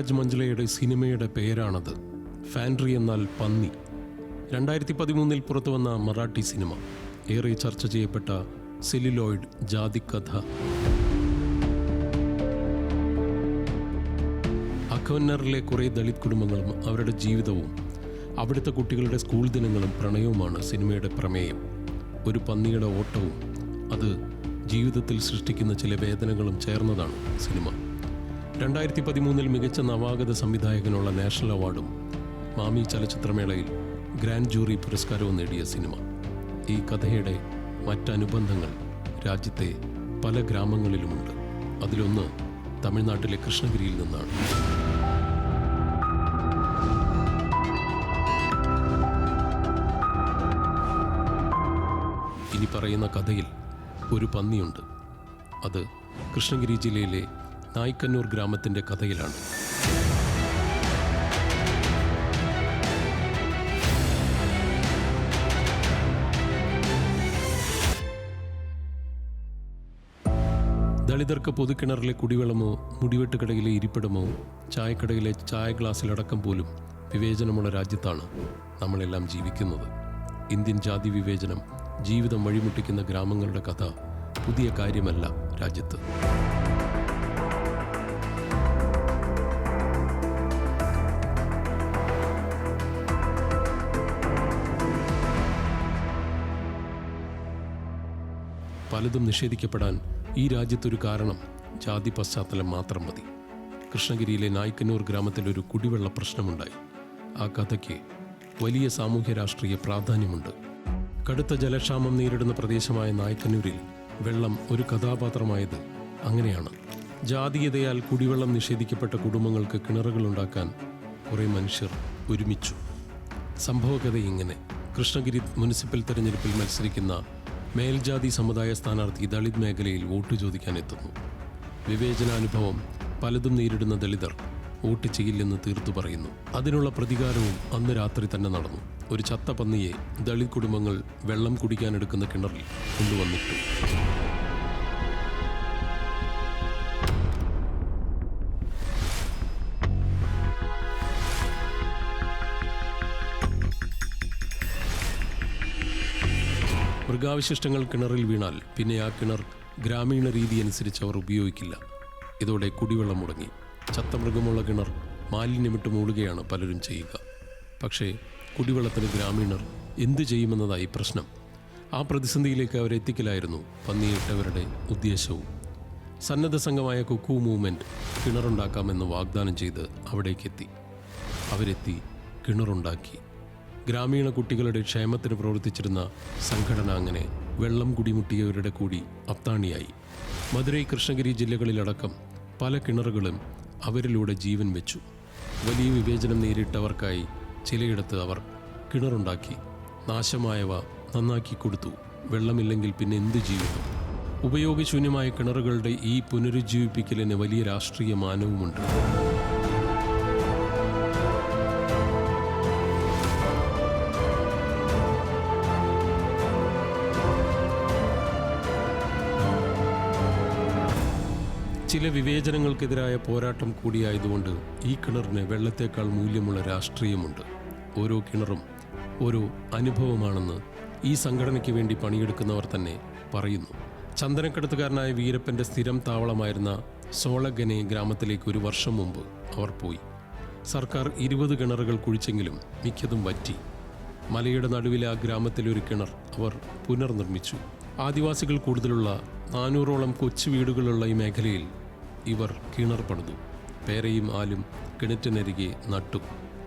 പൃഥ്വിരാജ് മഞ്ജുളയുടെ സിനിമയുടെ പേരാണത്. ഫാൻട്രി എന്നാൽ പന്നി. 2013 പുറത്തുവന്ന മറാഠി സിനിമ. ഏറെ ചർച്ച ചെയ്യപ്പെട്ട സെല്ലുലോയിഡ് ജാതിക്കഥ. അഖൗന്നറിലെ കുറേ ദളിത് കുടുംബങ്ങളും അവരുടെ ജീവിതവും അവിടുത്തെ കുട്ടികളുടെ സ്കൂൾ ദിനങ്ങളും പ്രണയവുമാണ് സിനിമയുടെ പ്രമേയം. ഒരു പന്നിയുടെ ഓട്ടവും അത് ജീവിതത്തിൽ സൃഷ്ടിക്കുന്ന ചില വേദനകളും ചേർന്നതാണ് സിനിമ. 2013 മികച്ച നവാഗത സംവിധായകനുള്ള നാഷണൽ അവാർഡും മാമി ചലച്ചിത്രമേളയിൽ ഗ്രാൻഡ് ജൂറി പുരസ്കാരവും നേടിയ സിനിമ. ഈ കഥയുടെ മറ്റനുബന്ധങ്ങൾ രാജ്യത്തെ പല ഗ്രാമങ്ങളിലുമുണ്ട്. അതിലൊന്ന് തമിഴ്നാട്ടിലെ കൃഷ്ണഗിരിയിൽ നിന്നാണ്. ഇനി പറയുന്ന കഥയിൽ ഒരു പന്നിയുണ്ട്. അത് കൃഷ്ണഗിരി ജില്ലയിലെ നായ്ക്കന്നൂർ ഗ്രാമത്തിൻ്റെ കഥയിലാണ്. ദളിതർക്ക് പൊതുക്കിണറിലെ കുടിവെള്ളമോ മുടിവെട്ടുകടയിലെ ഇരിപ്പിടമോ ചായക്കടയിലെ ചായ ഗ്ലാസ്സിലടക്കം പോലും വിവേചനമുള്ള രാജ്യത്താണ് നമ്മളെല്ലാം ജീവിക്കുന്നത്. ഇന്ത്യൻ ജാതി വിവേചനം ജീവിതം വഴിമുട്ടിക്കുന്ന ഗ്രാമങ്ങളുടെ കഥ പുതിയ കാര്യമല്ല രാജ്യത്ത്. പലതും നിഷേധിക്കപ്പെടാൻ ഈ രാജ്യത്തൊരു കാരണം ജാതി പശ്ചാത്തലം മാത്രം മതി. കൃഷ്ണഗിരിയിലെ നായ്ക്കന്നൂർ ഗ്രാമത്തിൽ ഒരു കുടിവെള്ള പ്രശ്നമുണ്ടായി. ആ കഥയ്ക്ക് വലിയ സാമൂഹ്യ രാഷ്ട്രീയ പ്രാധാന്യമുണ്ട്. കടുത്ത ജലക്ഷാമം നേരിടുന്ന പ്രദേശമായ നായ്ക്കന്നൂരിൽ വെള്ളം ഒരു കഥാപാത്രമായത് അങ്ങനെയാണ്. ജാതീയതയാൽ കുടിവെള്ളം നിഷേധിക്കപ്പെട്ട കുടുംബങ്ങൾക്ക് കിണറുകളുണ്ടാക്കാൻ കുറേ മനുഷ്യർ ഒരുമിച്ചു. സംഭവകഥ ഇങ്ങനെ: കൃഷ്ണഗിരി മുനിസിപ്പൽ തെരഞ്ഞെടുപ്പിൽ മത്സരിക്കുന്ന മേൽജാതി സമുദായ സ്ഥാനാർത്ഥി ദളിത് മേഖലയിൽ വോട്ട് ചോദിക്കാൻ എത്തുന്നു. വിവേചനാനുഭവം പലതും നേരിടുന്ന ദളിതർ വോട്ട് ചെയ്യില്ലെന്ന് തീർത്തു പറയുന്നു. അതിനുള്ള പ്രതികാരവും അന്ന് രാത്രി തന്നെ നടന്നു. ഒരു ചത്ത പന്നിയെ ദളിത് കുടുംബങ്ങൾ വെള്ളം കുടിക്കാനെടുക്കുന്ന കിണറിൽ കൊണ്ടുവന്നിട്ടു. മൃഗാവശിഷ്ടങ്ങൾ കിണറിൽ വീണാൽ പിന്നെ ആ കിണർ ഗ്രാമീണ രീതി അനുസരിച്ച് അവർ ഉപയോഗിക്കില്ല. ഇതോടെ കുടിവെള്ളം മുടങ്ങി. ചത്ത മൃഗമുള്ള കിണർ മാലിന്യമിട്ട് മൂടുകയാണ് പലരും ചെയ്യുക. പക്ഷേ കുടിവെള്ളത്തിന് ഗ്രാമീണർ എന്തു ചെയ്യുമെന്നതായി പ്രശ്നം. ആ പ്രതിസന്ധിയിലേക്ക് അവരെത്തിക്കലായിരുന്നു പന്നിയിട്ടവരുടെ ഉദ്ദേശവും. സന്നദ്ധ സംഘമായ കുക്കു മൂവ്മെൻറ്റ് കിണറുണ്ടാക്കാമെന്ന് വാഗ്ദാനം ചെയ്ത് അവിടേക്കെത്തി. അവരെത്തി കിണറുണ്ടാക്കി. ഗ്രാമീണ കുട്ടികളുടെ ക്ഷേമത്തിന് പ്രവർത്തിച്ചിരുന്ന സംഘടന അങ്ങനെ വെള്ളം കുടിമുട്ടിയവരുടെ കൂടി അത്താണിയായി. മധുരൈ, കൃഷ്ണഗിരി ജില്ലകളിലടക്കം പല കിണറുകളും അവരിലൂടെ ജീവൻ വെച്ചു. വലിയ വിവേചനം നേരിട്ടവർക്കായി ചിലയിടത്ത് അവർ കിണറുണ്ടാക്കി. നാശമായവ നന്നാക്കി കൊടുത്തു. വെള്ളമില്ലെങ്കിൽ പിന്നെ എന്ത് ജീവിതം? ഉപയോഗശൂന്യമായ കിണറുകളുടെ ഈ പുനരുജ്ജീവിപ്പിക്കലിന് വലിയ രാഷ്ട്രീയ മാനവുമുണ്ട്. ചില വിവേചനങ്ങൾക്കെതിരായ പോരാട്ടം കൂടിയായതുകൊണ്ട് ഈ കിണറിന് വെള്ളത്തേക്കാൾ മൂല്യമുള്ള രാഷ്ട്രീയമുണ്ട്. ഓരോ കിണറും ഓരോ അനുഭവമാണെന്ന് ഈ സംഘടനയ്ക്ക് വേണ്ടി പണിയെടുക്കുന്നവർ തന്നെ പറയുന്നു. ചന്ദനക്കടത്തുകാരനായ വീരപ്പൻ്റെ സ്ഥിരം താവളമായിരുന്ന സോളഗനെ ഗ്രാമത്തിലേക്ക് 1 വർഷം മുമ്പ് അവർ പോയി. സർക്കാർ 20 കിണറുകൾ കുഴിച്ചെങ്കിലും മിക്കതും വറ്റി. മലയുടെ നടുവിലെ ആ ഗ്രാമത്തിലെ ഒരു കിണർ അവർ പുനർനിർമ്മിച്ചു. ആദിവാസികൾ കൂടുതലുള്ള 400ഓളം കൊച്ചു വീടുകളുള്ള ഈ മേഖലയിൽ ഇവർ കിണർ പണിതു. പേരയും ആലും കിണറ്റിനരികെ നട്ടു.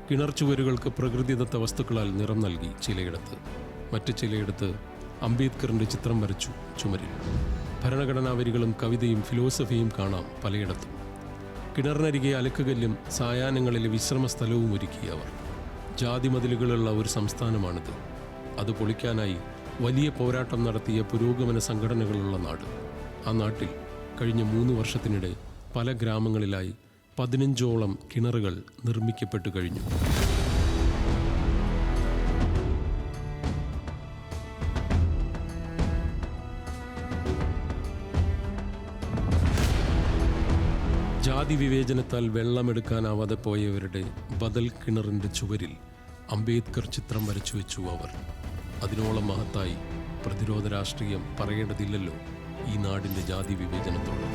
കിണർ ചുവരുകൾക്ക് പ്രകൃതിദത്ത വസ്തുക്കളാൽ നിറം നൽകി ചിലയിടത്ത്. മറ്റു ചിലയിടത്ത് അംബേദ്കറിൻ്റെ ചിത്രം വരച്ചു ചുമരിൽ. ഭരണഘടനാ വരികളും കവിതയും ഫിലോസഫിയും കാണാം പലയിടത്തും. കിണറിനരികെ അലക്കുകല്ലും സായാഹ്നങ്ങളിലെ വിശ്രമ സ്ഥലവും ഒരുക്കി അവർ. ജാതി മതിലുകളുള്ള ഒരു സംസ്ഥാനമാണിത്. അത് പൊളിക്കാനായി വലിയ പോരാട്ടം നടത്തിയ പുരോഗമന സംഘടനകളുള്ള നാട്. ആ നാട്ടിൽ കഴിഞ്ഞ 3 വർഷത്തിനിടെ പല ഗ്രാമങ്ങളിലായി 15ഓളം കിണറുകൾ നിർമ്മിക്കപ്പെട്ടു കഴിഞ്ഞു. ജാതി വിവേചനത്താൽ വെള്ളമെടുക്കാനാവാതെ പോയവരുടെ ബദൽ കിണറിൻ്റെ ചുവരിൽ അംബേദ്കർ ചിത്രം വരച്ചു വെച്ചു അവർ. അതിനോളം മഹത്തായി പ്രതിരോധ രാഷ്ട്രീയം പറയേണ്ടതില്ലല്ലോ ഈ നാടിൻ്റെ ജാതി വിവേചനത്തോട്.